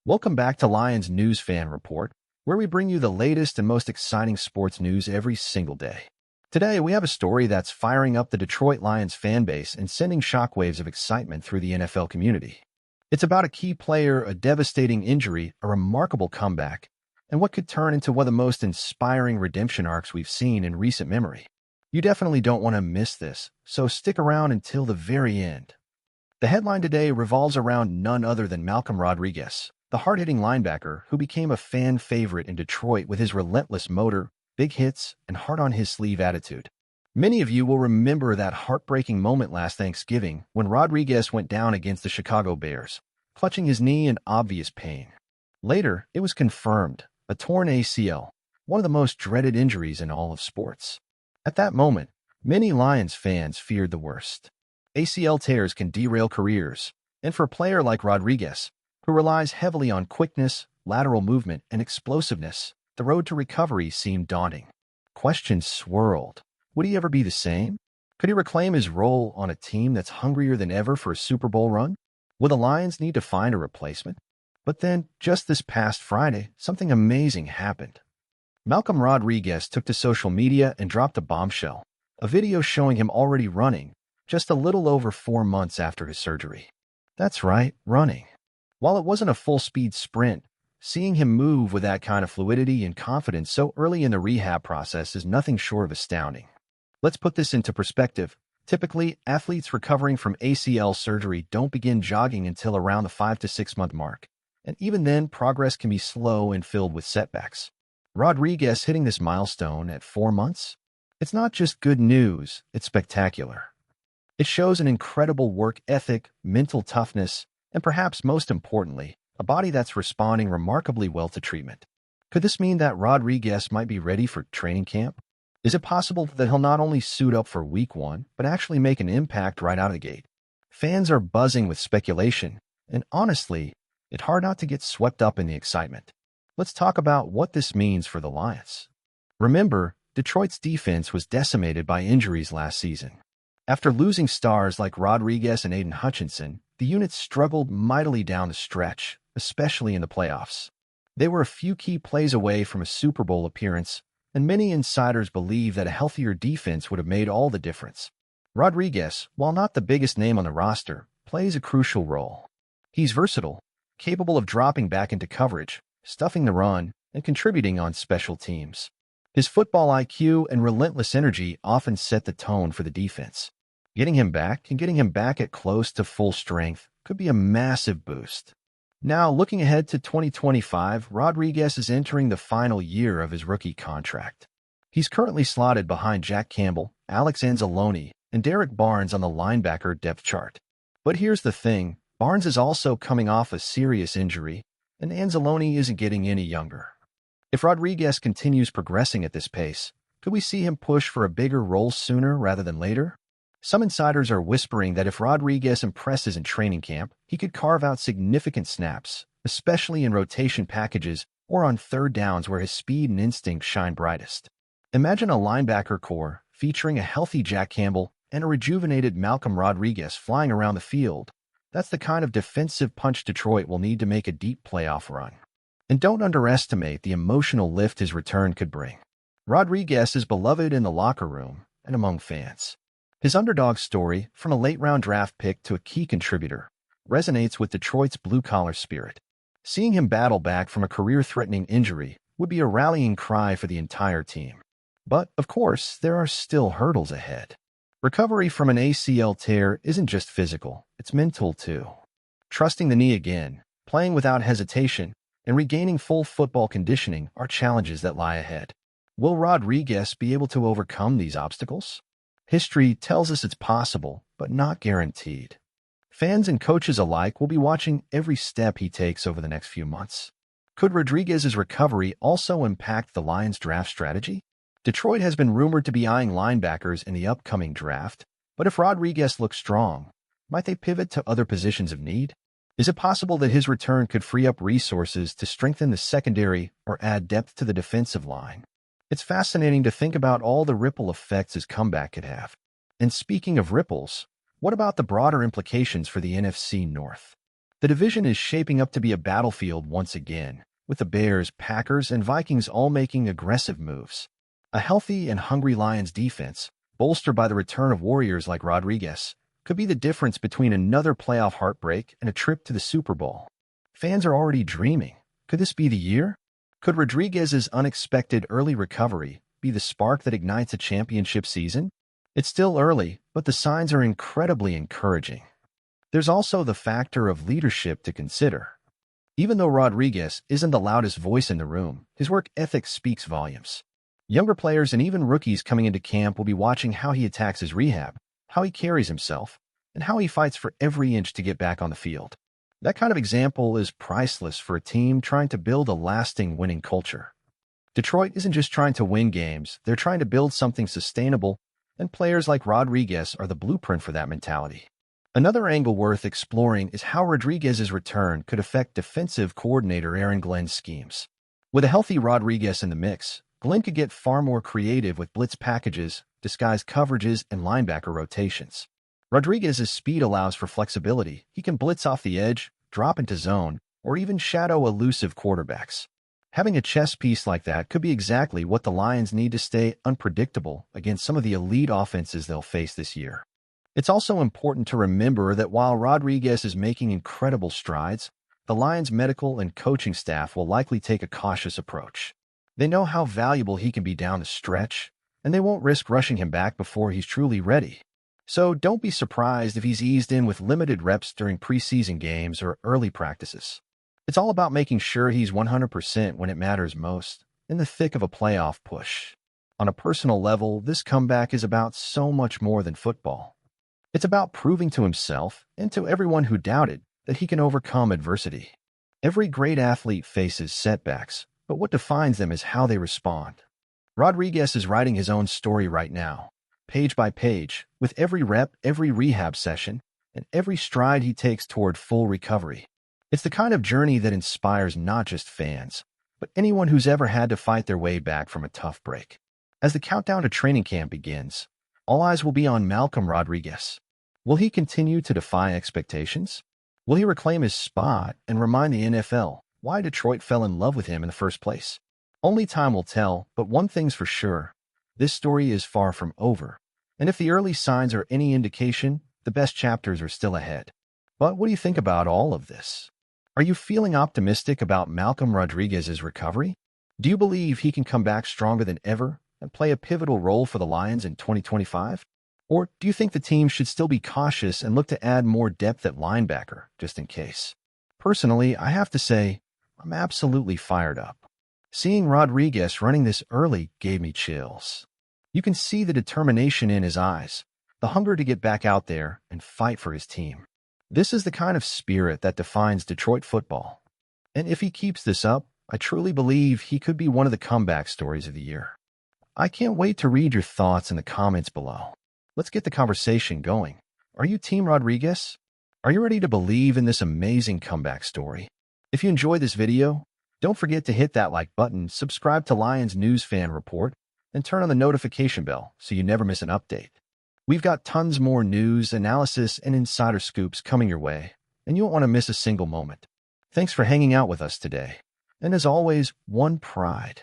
Welcome back to Lions News Fan Report, where we bring you the latest and most exciting sports news every single day. Today, we have a story that's firing up the Detroit Lions fan base and sending shockwaves of excitement through the NFL community. It's about a key player, a devastating injury, a remarkable comeback, and what could turn into one of the most inspiring redemption arcs we've seen in recent memory. You definitely don't want to miss this, so stick around until the very end. The headline today revolves around none other than Malcolm Rodriguez, the hard-hitting linebacker who became a fan favorite in Detroit with his relentless motor, big hits, and heart-on-his-sleeve attitude. Many of you will remember that heartbreaking moment last Thanksgiving when Rodriguez went down against the Chicago Bears, clutching his knee in obvious pain. Later, it was confirmed, a torn ACL, one of the most dreaded injuries in all of sports. At that moment, many Lions fans feared the worst. ACL tears can derail careers, and for a player like Rodriguez, who relies heavily on quickness, lateral movement, and explosiveness, the road to recovery seemed daunting. Questions swirled. Would he ever be the same? Could he reclaim his role on a team that's hungrier than ever for a Super Bowl run? Will the Lions need to find a replacement? But then, just this past Friday, something amazing happened. Malcolm Rodriguez took to social media and dropped a bombshell, a video showing him already running, just a little over 4 months after his surgery. That's right, running. While it wasn't a full-speed sprint, seeing him move with that kind of fluidity and confidence so early in the rehab process is nothing short of astounding. Let's put this into perspective. Typically, athletes recovering from ACL surgery don't begin jogging until around the 5 to 6 month mark, and even then, progress can be slow and filled with setbacks. Rodriguez hitting this milestone at 4 months? It's not just good news, it's spectacular. It shows an incredible work ethic, mental toughness, and perhaps most importantly, a body that's responding remarkably well to treatment. Could this mean that Rodriguez might be ready for training camp? Is it possible that he'll not only suit up for Week 1, but actually make an impact right out of the gate? Fans are buzzing with speculation, and honestly, it's hard not to get swept up in the excitement. Let's talk about what this means for the Lions. Remember, Detroit's defense was decimated by injuries last season. After losing stars like Rodriguez and Aiden Hutchinson, the unit struggled mightily down the stretch, especially in the playoffs. They were a few key plays away from a Super Bowl appearance, and many insiders believe that a healthier defense would have made all the difference. Rodriguez, while not the biggest name on the roster, plays a crucial role. He's versatile, capable of dropping back into coverage, stuffing the run, and contributing on special teams. His football IQ and relentless energy often set the tone for the defense. Getting him back at close to full strength could be a massive boost. Now, looking ahead to 2025, Rodriguez is entering the final year of his rookie contract. He's currently slotted behind Jack Campbell, Alex Anzalone, and Derek Barnes on the linebacker depth chart. But here's the thing, Barnes is also coming off a serious injury, and Anzalone isn't getting any younger. If Rodriguez continues progressing at this pace, could we see him push for a bigger role sooner rather than later? Some insiders are whispering that if Rodriguez impresses in training camp, he could carve out significant snaps, especially in rotation packages or on third downs where his speed and instinct shine brightest. Imagine a linebacker core featuring a healthy Jack Campbell and a rejuvenated Malcolm Rodriguez flying around the field. That's the kind of defensive punch Detroit will need to make a deep playoff run. And don't underestimate the emotional lift his return could bring. Rodriguez is beloved in the locker room and among fans. His underdog story, from a late-round draft pick to a key contributor, resonates with Detroit's blue-collar spirit. Seeing him battle back from a career-threatening injury would be a rallying cry for the entire team. But, of course, there are still hurdles ahead. Recovery from an ACL tear isn't just physical, it's mental too. Trusting the knee again, playing without hesitation, and regaining full football conditioning are challenges that lie ahead. Will Rodriguez be able to overcome these obstacles? History tells us it's possible, but not guaranteed. Fans and coaches alike will be watching every step he takes over the next few months. Could Rodriguez's recovery also impact the Lions' draft strategy? Detroit has been rumored to be eyeing linebackers in the upcoming draft, but if Rodriguez looks strong, might they pivot to other positions of need? Is it possible that his return could free up resources to strengthen the secondary or add depth to the defensive line? It's fascinating to think about all the ripple effects his comeback could have. And speaking of ripples, what about the broader implications for the NFC North? The division is shaping up to be a battlefield once again, with the Bears, Packers, and Vikings all making aggressive moves. A healthy and hungry Lions defense, bolstered by the return of warriors like Rodriguez, could be the difference between another playoff heartbreak and a trip to the Super Bowl. Fans are already dreaming. Could this be the year? Could Rodriguez's unexpected early recovery be the spark that ignites a championship season? It's still early, but the signs are incredibly encouraging. There's also the factor of leadership to consider. Even though Rodriguez isn't the loudest voice in the room, his work ethic speaks volumes. Younger players and even rookies coming into camp will be watching how he attacks his rehab, how he carries himself, and how he fights for every inch to get back on the field. That kind of example is priceless for a team trying to build a lasting winning culture. Detroit isn't just trying to win games, they're trying to build something sustainable, and players like Rodriguez are the blueprint for that mentality. Another angle worth exploring is how Rodriguez's return could affect defensive coordinator Aaron Glenn's schemes. With a healthy Rodriguez in the mix, Glenn could get far more creative with blitz packages, disguised coverages, and linebacker rotations. Rodriguez's speed allows for flexibility. He can blitz off the edge, drop into zone, or even shadow elusive quarterbacks. Having a chess piece like that could be exactly what the Lions need to stay unpredictable against some of the elite offenses they'll face this year. It's also important to remember that while Rodriguez is making incredible strides, the Lions' medical and coaching staff will likely take a cautious approach. They know how valuable he can be down the stretch, and they won't risk rushing him back before he's truly ready. So don't be surprised if he's eased in with limited reps during preseason games or early practices. It's all about making sure he's 100% when it matters most, in the thick of a playoff push. On a personal level, this comeback is about so much more than football. It's about proving to himself and to everyone who doubted that he can overcome adversity. Every great athlete faces setbacks, but what defines them is how they respond. Rodriguez is writing his own story right now, page by page, with every rep, every rehab session, and every stride he takes toward full recovery. It's the kind of journey that inspires not just fans, but anyone who's ever had to fight their way back from a tough break. As the countdown to training camp begins, all eyes will be on Malcolm Rodriguez. Will he continue to defy expectations? Will he reclaim his spot and remind the NFL why Detroit fell in love with him in the first place? Only time will tell, but one thing's for sure. This story is far from over, and if the early signs are any indication, the best chapters are still ahead. But what do you think about all of this? Are you feeling optimistic about Malcolm Rodriguez's recovery? Do you believe he can come back stronger than ever and play a pivotal role for the Lions in 2025? Or do you think the team should still be cautious and look to add more depth at linebacker, just in case? Personally, I have to say, I'm absolutely fired up. Seeing Rodriguez running this early gave me chills. You can see the determination in his eyes, the hunger to get back out there and fight for his team. This is the kind of spirit that defines Detroit football. And if he keeps this up, I truly believe he could be one of the comeback stories of the year. I can't wait to read your thoughts in the comments below. Let's get the conversation going. Are you Team Rodriguez? Are you ready to believe in this amazing comeback story? If you enjoyed this video, don't forget to hit that like button, subscribe to Lions News Fan Report, and turn on the notification bell so you never miss an update. We've got tons more news, analysis, and insider scoops coming your way, and you won't want to miss a single moment. Thanks for hanging out with us today. And as always, one pride.